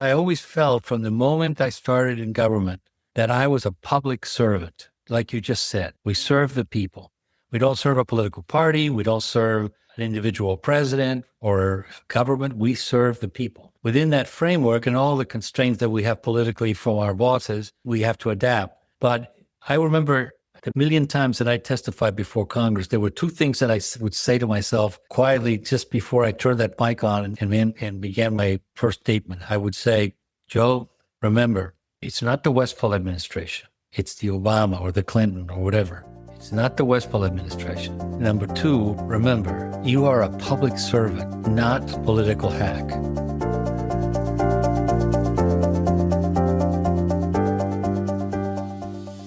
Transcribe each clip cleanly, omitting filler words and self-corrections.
I always felt from the moment I started in government that I was a public servant. Like you just said, we serve the people. We don't serve a political party. We don't serve an individual president or government. We serve the people. Within that framework and all the constraints that we have politically from our bosses, we have to adapt. But I remember the million times that I testified before Congress, there were two things that I would say to myself quietly just before I turned that mic on and began my first statement. I would say, Joe, remember, it's not the Westphal administration. It's the Obama or the Clinton or whatever. It's not the Westphal administration. Number two, remember, you are a public servant, not a political hack.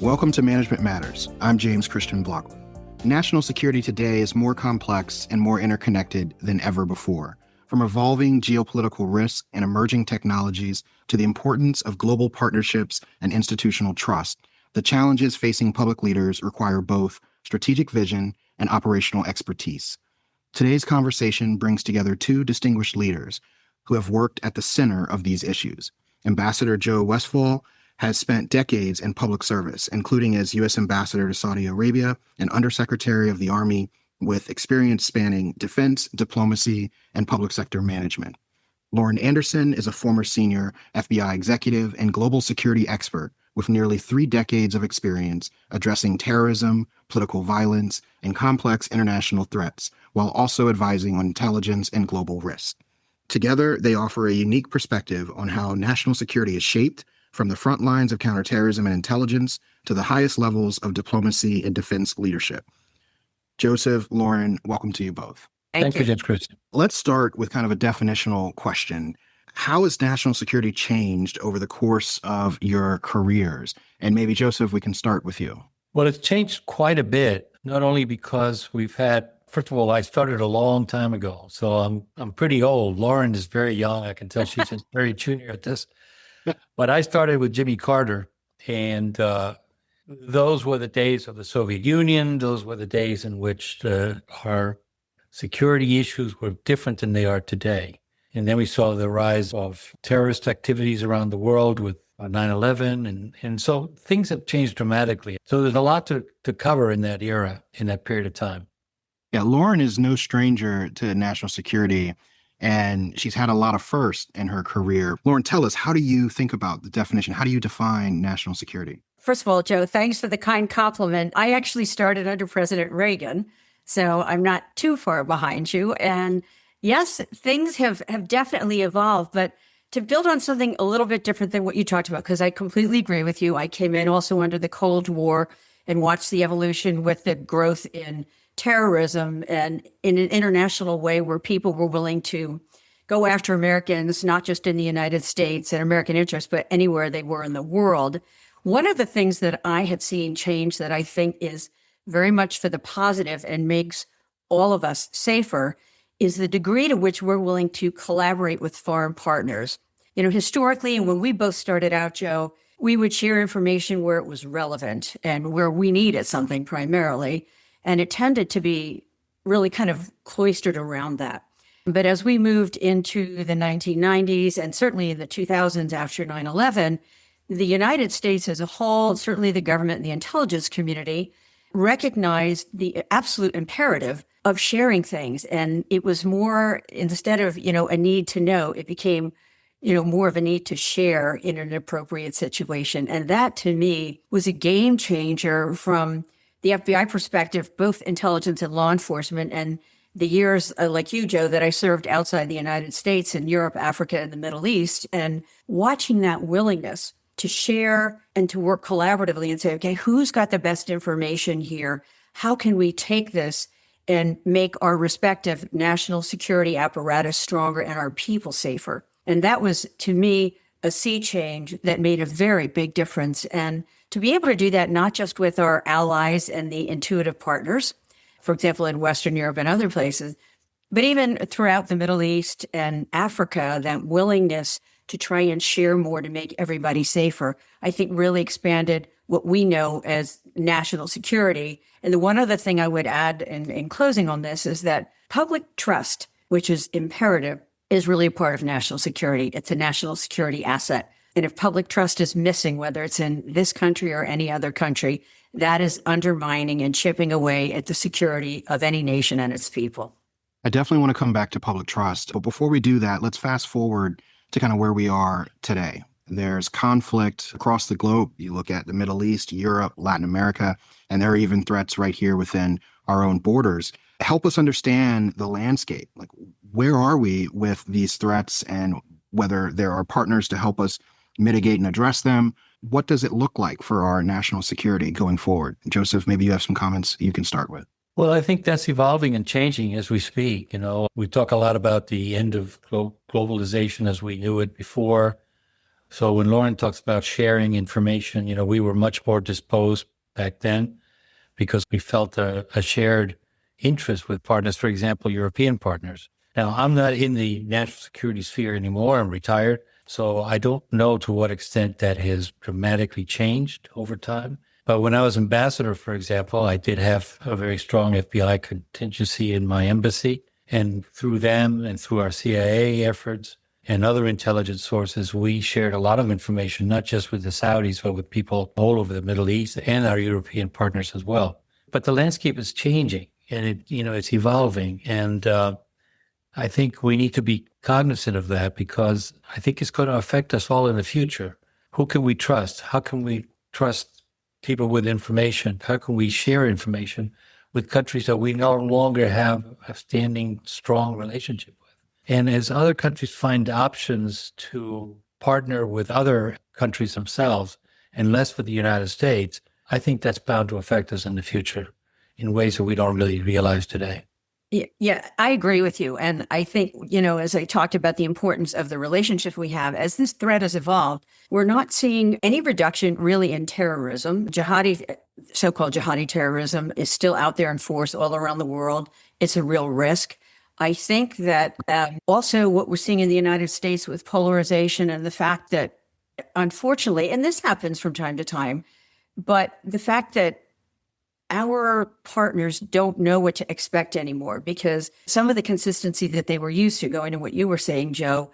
Welcome to Management Matters. I'm James-Christian Blockwood. National security today is more complex and more interconnected than ever before. From evolving geopolitical risks and emerging technologies to the importance of global partnerships and institutional trust, the challenges facing public leaders require both strategic vision and operational expertise. Today's conversation brings together two distinguished leaders who have worked at the center of these issues. Ambassador Joe Westphal has spent decades in public service, including as U.S. Ambassador to Saudi Arabia and Undersecretary of the Army, with experience spanning defense, diplomacy, and public sector management. Lauren Anderson is a former senior FBI executive and global security expert with nearly 3 decades of experience addressing terrorism, political violence, and complex international threats, while also advising on intelligence and global risk. Together, they offer a unique perspective on how national security is shaped from the front lines of counterterrorism and intelligence to the highest levels of diplomacy and defense leadership. Joseph, Lauren, welcome to you both. Thank you, James-Christian. Let's start with kind of a definitional question. How has national security changed over the course of your careers? And maybe, Joseph, we can start with you. Well, it's changed quite a bit, not only because we've had, first of all, I started a long time ago, so I'm pretty old. Lauren is very young. I can tell she's very junior at this. But I started with Jimmy Carter, and those were the days of the Soviet Union. Those were the days in which our security issues were different than they are today. And then we saw the rise of terrorist activities around the world with 9/11. And so things have changed dramatically. So there's a lot to cover in that era, in that period of time. Yeah, Lauren is no stranger to national security, and she's had a lot of firsts in her career. Lauren, tell us, how do you think about the definition? How do you define national security? First of all, Joe, thanks for the kind compliment. I actually started under President Reagan, so I'm not too far behind you. And yes, things have definitely evolved, but to build on something a little bit different than what you talked about, because I completely agree with you. I came in also under the Cold War and watched the evolution with the growth in terrorism and in an international way where people were willing to go after Americans, not just in the United States and American interests, but anywhere they were in the world. One of the things that I had seen change that I think is very much for the positive and makes all of us safer is the degree to which we're willing to collaborate with foreign partners. You know, historically, when we both started out, Joe, we would share information where it was relevant and where we needed something primarily. And it tended to be really kind of cloistered around that. But as we moved into the 1990s and certainly in the 2000s after 9/11, the United States as a whole, certainly the government and the intelligence community, recognized the absolute imperative of sharing things. And it was more, instead of, a need to know, it became, more of a need to share in an appropriate situation. And that to me was a game changer from the FBI perspective, both intelligence and law enforcement, and the years like you, Joe, that I served outside the United States in Europe, Africa, and the Middle East, and watching that willingness to share and to work collaboratively and say, okay, who's got the best information here? How can we take this and make our respective national security apparatus stronger and our people safer? And that was, to me, a sea change that made a very big difference. And to be able to do that, not just with our allies and the intuitive partners, for example, in Western Europe and other places, but even throughout the Middle East and Africa, that willingness to try and share more to make everybody safer, I think really expanded what we know as national security. And the one other thing I would add in closing on this is that public trust, which is imperative, is really a part of national security. It's a national security asset. And if public trust is missing, whether it's in this country or any other country, that is undermining and chipping away at the security of any nation and its people. I definitely want to come back to public trust. But before we do that, let's fast forward to kind of where we are today. There's conflict across the globe. You look at the Middle East, Europe, Latin America, and there are even threats right here within our own borders. Help us understand the landscape. Like, where are we with these threats and whether there are partners to help us mitigate and address them? What does it look like for our national security going forward? Joseph, maybe you have some comments you can start with. Well, I think that's evolving and changing as we speak. We talk a lot about the end of globalization as we knew it before. So when Lauren talks about sharing information, we were much more disposed back then because we felt a shared interest with partners, for example, European partners. Now, I'm not in the national security sphere anymore. I'm retired. So I don't know to what extent that has dramatically changed over time. But when I was ambassador, for example, I did have a very strong FBI contingency in my embassy. And through them and through our CIA efforts and other intelligence sources, we shared a lot of information, not just with the Saudis, but with people all over the Middle East and our European partners as well. But the landscape is changing and it's evolving. And I think we need to be cognizant of that because I think it's going to affect us all in the future. Who can we trust? How can we trust people with information? How can we share information with countries that we no longer have a standing, strong relationship with? And as other countries find options to partner with other countries themselves and less with the United States, I think that's bound to affect us in the future in ways that we don't really realize today. Yeah, I agree with you. And I think, as I talked about the importance of the relationship we have, as this threat has evolved, we're not seeing any reduction really in terrorism. So-called jihadi terrorism is still out there in force all around the world. It's a real risk. I think that also what we're seeing in the United States with polarization and the fact that, unfortunately, and this happens from time to time, but the fact that our partners don't know what to expect anymore because some of the consistency that they were used to, going to what you were saying, Joe,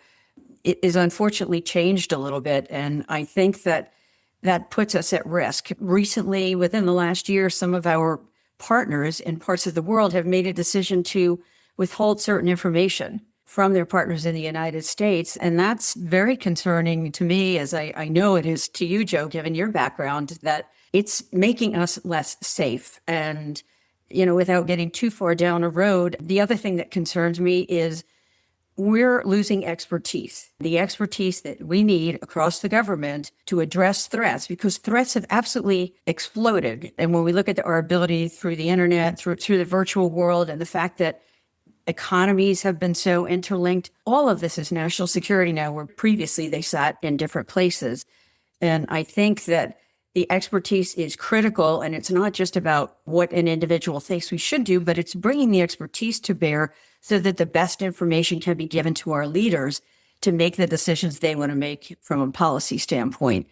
it is unfortunately changed a little bit. And I think that puts us at risk. Recently, within the last year, some of our partners in parts of the world have made a decision to withhold certain information from their partners in the United States. And that's very concerning to me, as I know it is to you, Joe, given your background, that it's making us less safe. And, without getting too far down a road, the other thing that concerns me is we're losing expertise, the expertise that we need across the government to address threats, because threats have absolutely exploded. And when we look at our ability through the internet, through the virtual world, and the fact that economies have been so interlinked, all of this is national security now, where previously they sat in different places. And I think that the expertise is critical, and it's not just about what an individual thinks we should do, but it's bringing the expertise to bear so that the best information can be given to our leaders to make the decisions they want to make from a policy standpoint.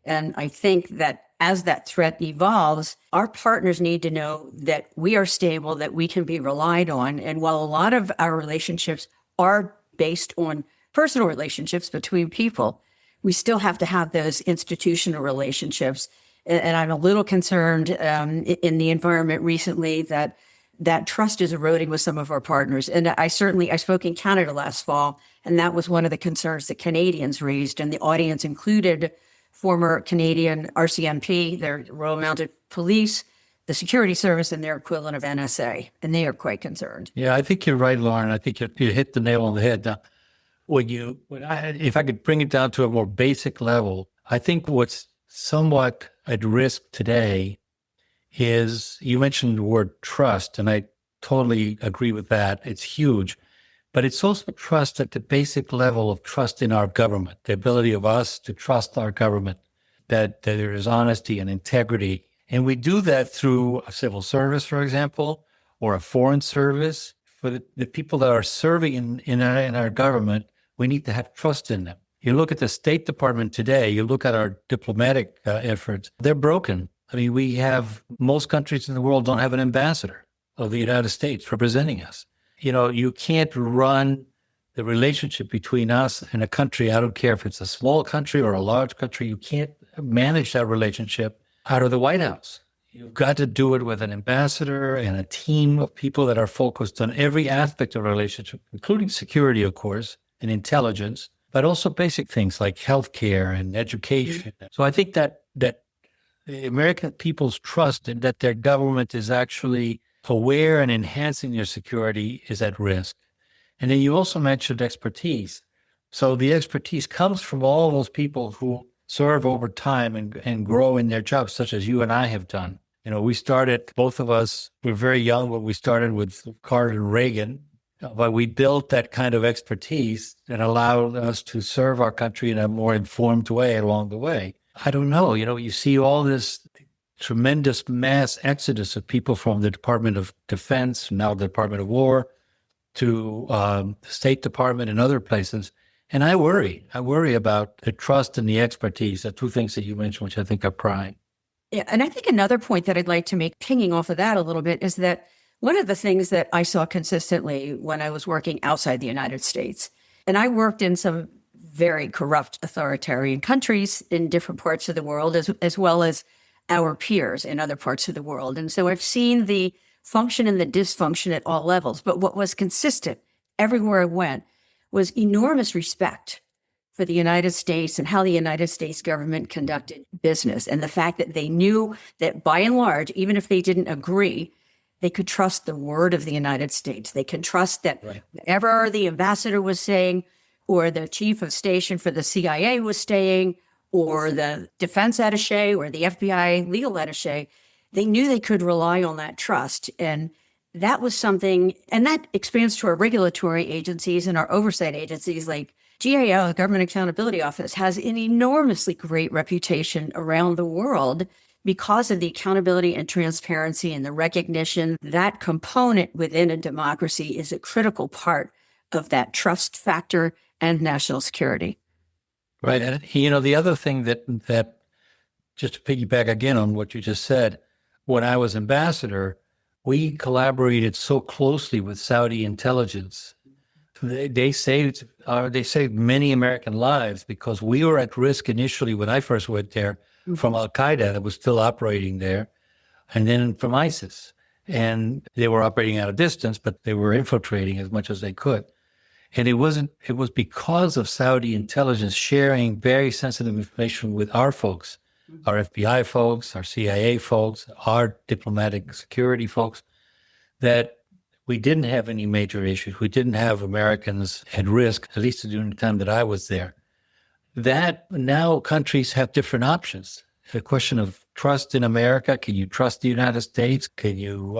And I think that as that threat evolves, our partners need to know that we are stable, that we can be relied on. And while a lot of our relationships are based on personal relationships between people, we still have to have those institutional relationships. And I'm a little concerned in the environment recently that trust is eroding with some of our partners. And I spoke in Canada last fall, and that was one of the concerns that Canadians raised. And the audience included former Canadian RCMP, their Royal Mounted Police, the Security Service, and their equivalent of NSA. And they are quite concerned. Yeah, I think you're right, Lauren. I think you hit the nail on the head. Now, if I could bring it down to a more basic level, I think what's somewhat at risk today is, you mentioned the word trust, and I totally agree with that. It's huge, but it's also trust at the basic level of trust in our government, the ability of us to trust our government, that there is honesty and integrity. And we do that through a civil service, for example, or a foreign service. For the people that are serving in our government, we need to have trust in them. You look at the State Department today, you look at our diplomatic efforts, they're broken. I mean, most countries in the world don't have an ambassador of the United States representing us. You can't run the relationship between us and a country, I don't care if it's a small country or a large country, you can't manage that relationship out of the White House. You've got to do it with an ambassador and a team of people that are focused on every aspect of a relationship, including security, of course, and intelligence, but also basic things like healthcare and education. So I think that the American people's trust in that their government is actually aware and enhancing their security is at risk. And then you also mentioned expertise. So the expertise comes from all those people who serve over time and grow in their jobs, such as you and I have done. We started, both of us were very young when we started with Carter and Reagan, but we built that kind of expertise that allowed us to serve our country in a more informed way along the way. I don't know, you see all this tremendous mass exodus of people from the Department of Defense, now the Department of War, to the State Department and other places. And I worry about the trust and the expertise, the two things that you mentioned, which I think are prime. Yeah, and I think another point that I'd like to make, pinging off of that a little bit, is that one of the things that I saw consistently when I was working outside the United States, and I worked in some very corrupt authoritarian countries in different parts of the world, as well as our peers in other parts of the world. And so I've seen the function and the dysfunction at all levels. But what was consistent everywhere I went was enormous respect for the United States and how the United States government conducted business. And the fact that they knew that by and large, even if they didn't agree, they could trust the word of the United States. They can trust that whatever the ambassador was saying, or the chief of station for the CIA was saying, or the defense attaché or the FBI legal attaché, they knew they could rely on that trust. And that was something, and that expands to our regulatory agencies and our oversight agencies like GAO, the Government Accountability Office, has an enormously great reputation around the world because of the accountability and transparency and the recognition that component within a democracy is a critical part of that trust factor and national security. Right. And, the other thing that just to piggyback again on what you just said, when I was ambassador, we collaborated so closely with Saudi intelligence. They saved many American lives because we were at risk initially when I first went there from Al-Qaeda that was still operating there, and then from ISIS. And they were operating at a distance, but they were infiltrating as much as they could. And it was because of Saudi intelligence sharing very sensitive information with our folks, our FBI folks, our CIA folks, our diplomatic security folks, that we didn't have any major issues. We didn't have Americans at risk, at least during the time that I was there. That now countries have different options. The question of trust in America, can you trust the United States? Can you,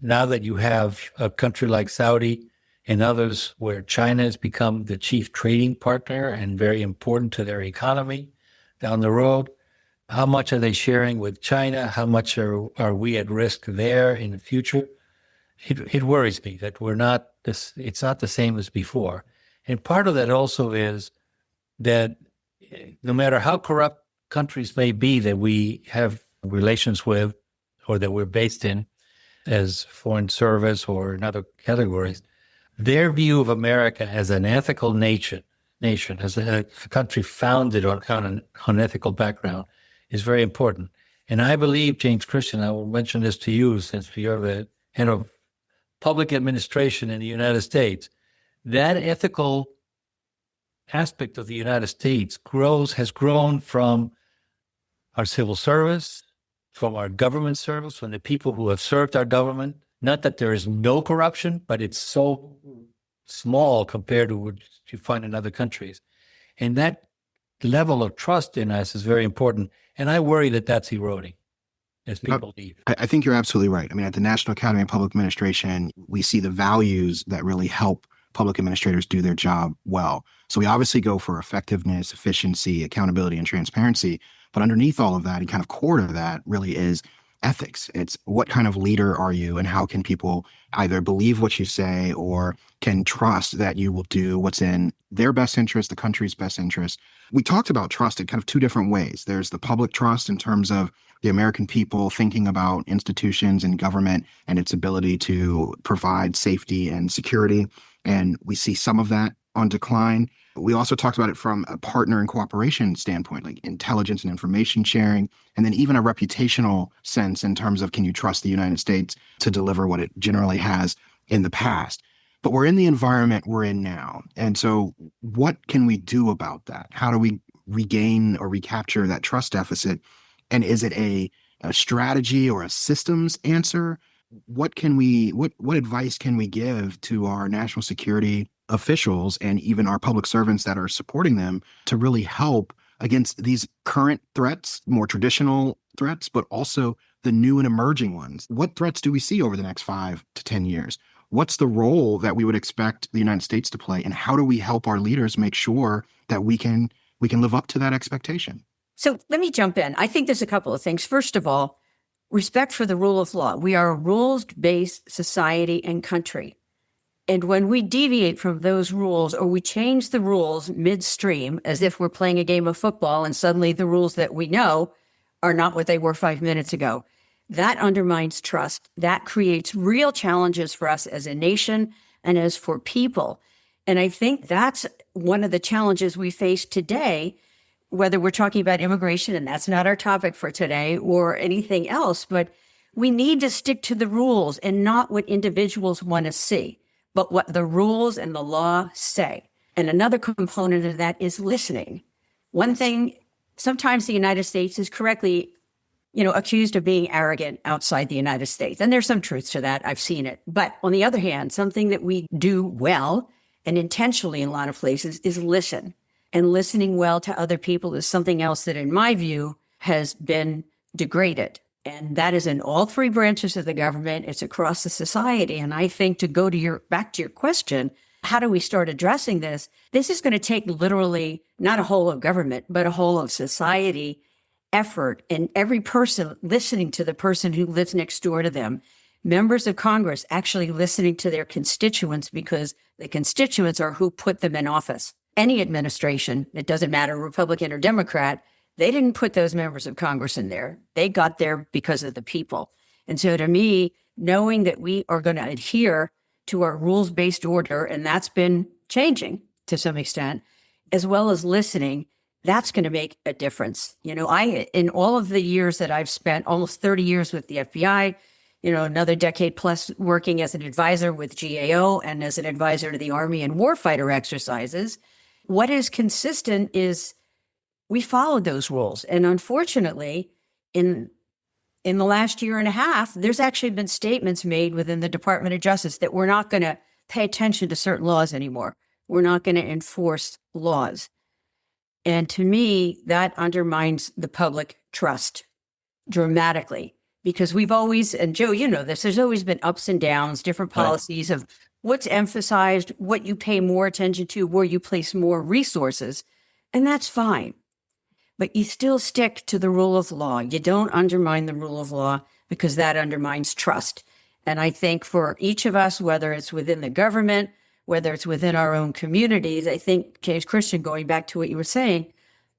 now that you have a country like Saudi and others where China has become the chief trading partner and very important to their economy down the road, how much are they sharing with China? How much are we at risk there in the future? It worries me that it's not the same as before. And part of that also is that no matter how corrupt countries may be that we have relations with or that we're based in as foreign service or in other categories, their view of America as an ethical nation, as a country founded on an ethical background is very important. And I believe, James-Christian, I will mention this to you since you're the head of public administration in the United States, that ethical aspect of the United States has grown from our civil service, from our government service, from the people who have served our government. Not that there is no corruption, but it's so small compared to what you find in other countries. And that level of trust in us is very important. And I worry that that's eroding as people leave. I think you're absolutely right. I mean, at the National Academy of Public Administration, we see the values that really help public administrators do their job well. So we obviously go for effectiveness, efficiency, accountability, and transparency. But underneath all of that and kind of core to that really is ethics. It's what kind of leader are you and how can people either believe what you say or can trust that you will do what's in their best interest, the country's best interest. We talked about trust in kind of two different ways. There's the public trust in terms of the American people thinking about institutions and government and its ability to provide safety and security. And we see some of that on decline. We also talked about it from a partner and cooperation standpoint, like intelligence and information sharing, and then even a reputational sense in terms of, can you trust the United States to deliver what it generally has in the past? But we're in the environment we're in now. And so what can we do about that? How do we regain or recapture that trust deficit? And is it a strategy or a systems answer? What advice can we give to our national security officials and even our public servants that are supporting them to really help against these current threats, more traditional threats, but also the new and emerging ones? What threats do we see over the next 5 to 10 years? What's the role that we would expect the United States to play? And how do we help our leaders make sure that we can live up to that expectation? So let me jump in. I think there's a couple of things. First of all, respect for the rule of law. We are a rules-based society and country. And when we deviate from those rules, or we change the rules midstream, as if we're playing a game of football and suddenly the rules that we know are not what they were 5 minutes ago, that undermines trust. That creates real challenges for us as a nation and as for people. And I think that's one of the challenges we face today, whether we're talking about immigration, and that's not our topic for today, or anything else, but we need to stick to the rules and not what individuals want to see, but what the rules and the law say. And another component of that is listening. One thing, sometimes the United States is correctly, accused of being arrogant outside the United States. And there's some truth to that. I've seen it. But on the other hand, something that we do well and intentionally in a lot of places is listen. And listening well to other people is something else that, in my view, has been degraded. And that is in all three branches of the government. It's across the society. And I think, to go to back to your question, how do we start addressing this? This is going to take literally not a whole of government, but a whole of society effort, and every person listening to the person who lives next door to them. Members of Congress actually listening to their constituents, because the constituents are who put them in office. Any administration, it doesn't matter, Republican or Democrat, they didn't put those members of Congress in there. They got there because of the people. And so to me, knowing that we are going to adhere to our rules-based order, and that's been changing to some extent, as well as listening, that's going to make a difference. In all of the years that I've spent, almost 30 years with the FBI, another decade plus working as an advisor with GAO and as an advisor to the Army and warfighter exercises, what is consistent is we followed those rules. And unfortunately, in the last year and a half, there's actually been statements made within the Department of Justice that we're not going to pay attention to certain laws anymore. We're not going to enforce laws. And to me, that undermines the public trust dramatically, because we've always, and Joe, this, there's always been ups and downs, different policies of what's emphasized, what you pay more attention to, where you place more resources, and that's fine. But you still stick to the rule of law. You don't undermine the rule of law, because that undermines trust. And I think for each of us, whether it's within the government, whether it's within our own communities, I think, James-Christian, going back to what you were saying,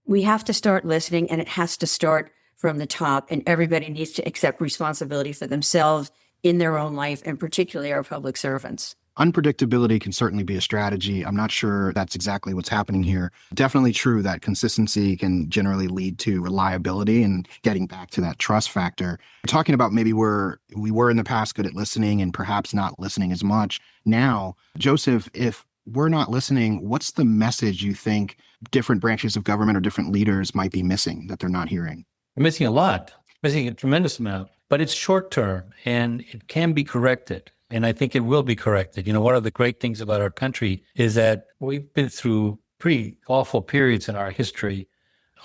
we have to start listening, and it has to start from the top, and everybody needs to accept responsibility for themselves in their own life, and particularly our public servants. Unpredictability can certainly be a strategy. I'm not sure that's exactly what's happening here. Definitely true that consistency can generally lead to reliability and getting back to that trust factor. We're talking about maybe we were in the past good at listening and perhaps not listening as much. Now, Joseph, if we're not listening, what's the message you think different branches of government or different leaders might be missing that they're not hearing? They're missing a lot, missing a tremendous amount, but it's short term and it can be corrected. And I think it will be corrected. One of the great things about our country is that we've been through pretty awful periods in our history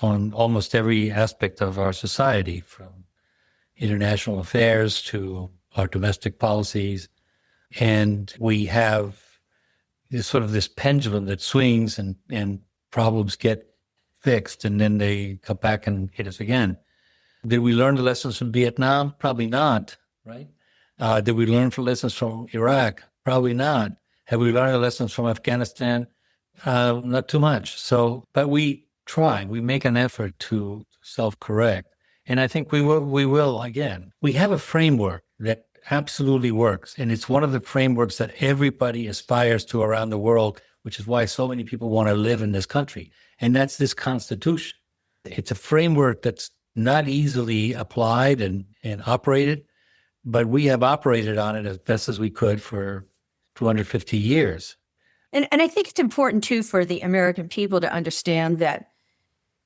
on almost every aspect of our society, from international affairs to our domestic policies. And we have this pendulum that swings, and problems get fixed, and then they come back and hit us again. Did we learn the lessons from Vietnam? Probably not, right? Did we learn lessons from Iraq? Probably not. Have we learned the lessons from Afghanistan? Not too much. But we try. We make an effort to self-correct. And I think we will again. We have a framework that absolutely works. And it's one of the frameworks that everybody aspires to around the world, which is why so many people want to live in this country. And that's this Constitution. It's a framework that's not easily applied and operated, but we have operated on it as best as we could for 250 years. And I think it's important, too, for the American people to understand that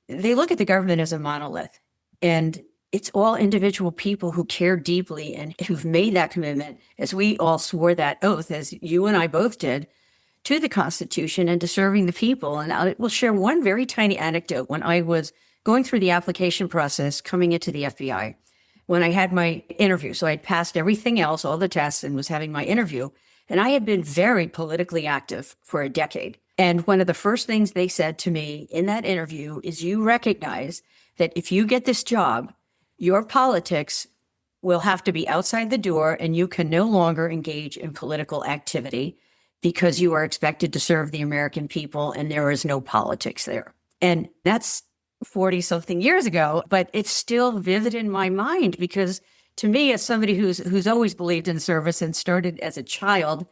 they look at the government as a monolith. And it's all individual people who care deeply and who've made that commitment, as we all swore that oath, as you and I both did, to the Constitution and to serving the people. And I will share one very tiny anecdote. When I was going through the application process coming into the FBI, when I had my interview, so I'd passed everything else, all the tests, and was having my interview, and I had been very politically active for a decade. And one of the first things they said to me in that interview is, you recognize that if you get this job, your politics will have to be outside the door and you can no longer engage in political activity because you are expected to serve the American people and there is no politics there. And that's 40-something years ago, but it's still vivid in my mind because to me, as somebody who's always believed in service and started as a child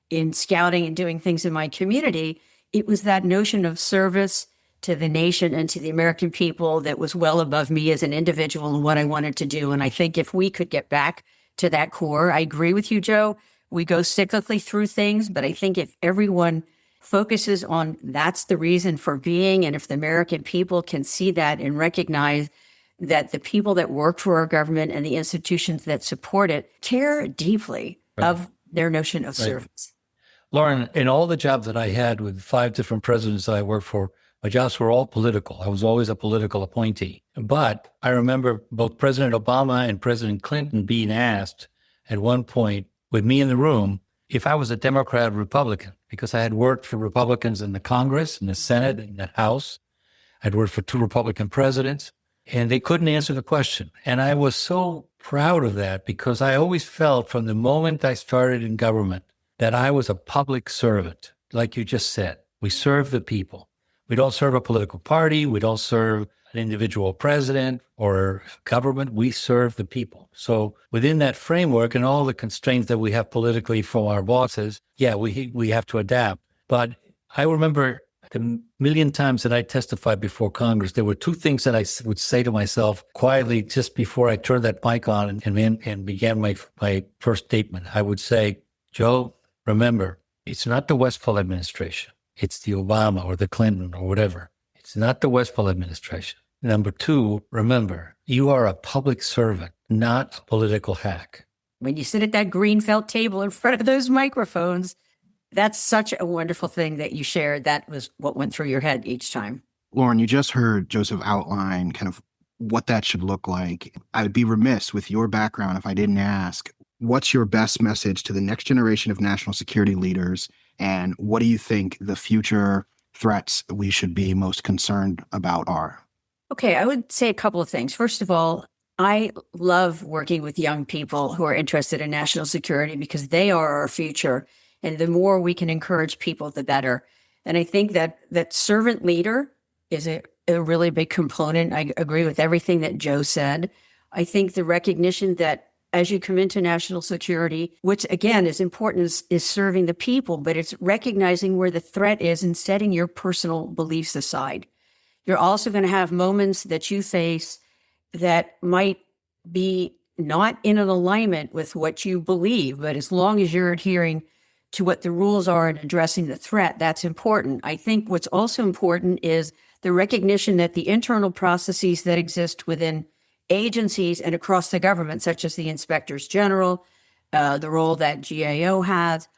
in scouting and doing things in my community, it was that notion of service to the nation and to the American people that was well above me as an individual and what I wanted to do. And I think if we could get back to that core, I agree with you, Joe, we go cyclically through things, but I think if everyone focuses on that's the reason for being, and if the American people can see that and recognize that the people that work for our government and the institutions that support it care deeply of their notion of service. Lauren, in all the jobs that I had with 5 different presidents that I worked for, my jobs were all political. I was always a political appointee. But I remember both President Obama and President Clinton being asked at one point with me in the room if I was a Democrat or Republican, because I had worked for Republicans in the Congress, in the Senate, in the House. I'd worked for 2 Republican presidents, and they couldn't answer the question. And I was so proud of that because I always felt from the moment I started in government that I was a public servant. Like you just said, we serve the people. We don't serve a political party. We don't serve an individual president or government. We serve the people. So within that framework and all the constraints that we have politically from our bosses, yeah, we have to adapt. But I remember the million times that I testified before Congress, there were 2 things that I would say to myself quietly just before I turned that mic on and began my first statement. I would say, Joe, remember, it's not the Westphal administration. It's the Obama or the Clinton or whatever. It's not the Westphal administration. Number 2, remember, you are a public servant, not a political hack. When you sit at that green felt table in front of those microphones, that's such a wonderful thing that you shared. That was what went through your head each time. Lauren, you just heard Joseph outline kind of what that should look like. I would be remiss with your background if I didn't ask, what's your best message to the next generation of national security leaders? And what do you think the future threats we should be most concerned about are? Okay, I would say a couple of things. First of all, I love working with young people who are interested in national security because they are our future. And the more we can encourage people, the better. And I think that servant leader is a really big component. I agree with everything that Joe said. I think the recognition that as you come into national security, which again is important, is serving the people, but it's recognizing where the threat is and setting your personal beliefs aside. You're also going to have moments that you face that might be not in an alignment with what you believe, but as long as you're adhering to what the rules are and addressing the threat, that's important. I think what's also important is the recognition that the internal processes that exist within agencies and across the government, such as the inspectors general, the role that GAO has,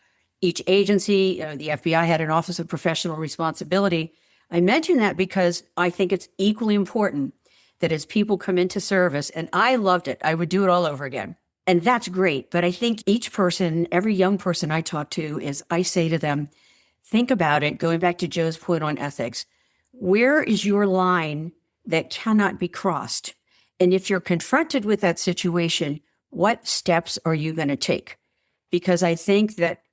each agency, the FBI had an Office of Professional Responsibility. I mention that because I think it's equally important that as people come into service, and I loved it, I would do it all over again. And that's great. But I think each person, every young person I talk to, I say to them, think about it, going back to Joe's point on ethics. Where is your line that cannot be crossed? And if you're confronted with that situation, what steps are you going to take? Because I think that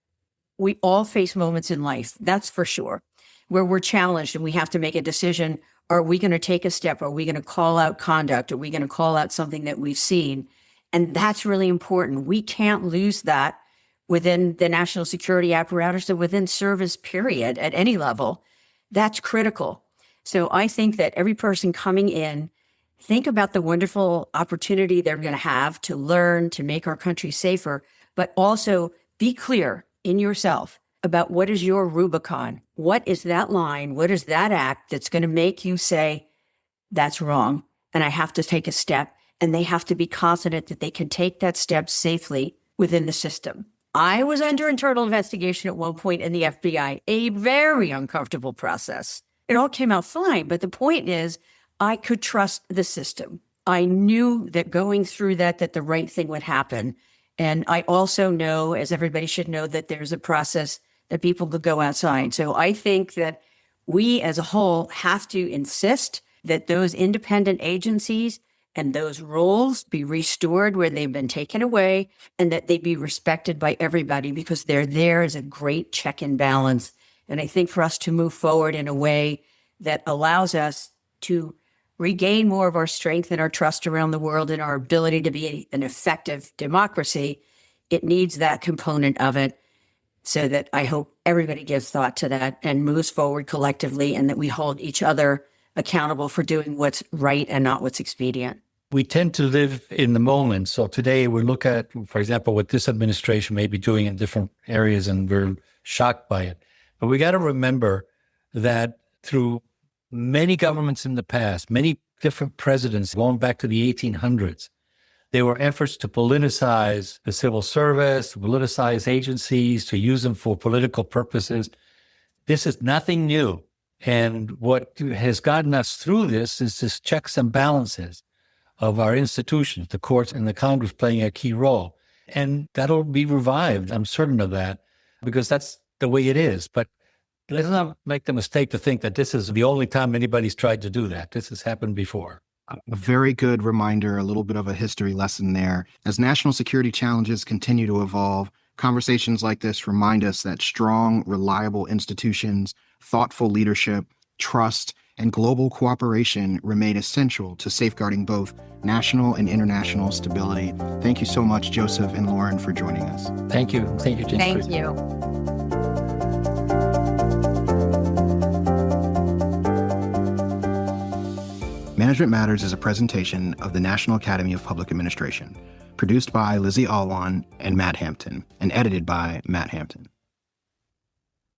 we all face moments in life, that's for sure, where we're challenged and we have to make a decision. Are we going to take a step? Are we going to call out conduct? Are we going to call out something that we've seen? And that's really important. We can't lose that within the national security apparatus or within service period at any level, that's critical. So I think that every person coming in, think about the wonderful opportunity they're going to have to learn, to make our country safer, but also be clear in yourself about what is your Rubicon. What is that line? What is that act that's going to make you say, that's wrong, and I have to take a step? And they have to be confident that they can take that step safely within the system. I was under internal investigation at one point in the FBI, a very uncomfortable process. It all came out fine, but the point is, I could trust the system. I knew that going through that the right thing would happen. And I also know, as everybody should know, that there's a process that people could go outside. So I think that we as a whole have to insist that those independent agencies and those roles be restored where they've been taken away, and that they be respected by everybody, because they're there as a great check and balance. And I think for us to move forward in a way that allows us to regain more of our strength and our trust around the world and our ability to be an effective democracy, it needs that component of it, so that I hope everybody gives thought to that and moves forward collectively, and that we hold each other accountable for doing what's right and not what's expedient. We tend to live in the moment. So today we look at, for example, what this administration may be doing in different areas, and we're shocked by it. But we got to remember that through many governments in the past, many different presidents going back to the 1800s, there were efforts to politicize the civil service, to politicize agencies, to use them for political purposes. This is nothing new. And what has gotten us through this is this checks and balances of our institutions, the courts and the Congress playing a key role. And that'll be revived, I'm certain of that, because that's the way it is. But let's not make the mistake to think that this is the only time anybody's tried to do that. This has happened before. A very good reminder, a little bit of a history lesson there. As national security challenges continue to evolve, conversations like this remind us that strong, reliable institutions, thoughtful leadership, trust, and global cooperation remain essential to safeguarding both national and international stability. Thank you so much, Joseph and Lauren, for joining us. Thank you. Thank you, James. Thank you. Management Matters is a presentation of the National Academy of Public Administration, produced by Lizzie Alwan and Matt Hampton, and edited by Matt Hampton.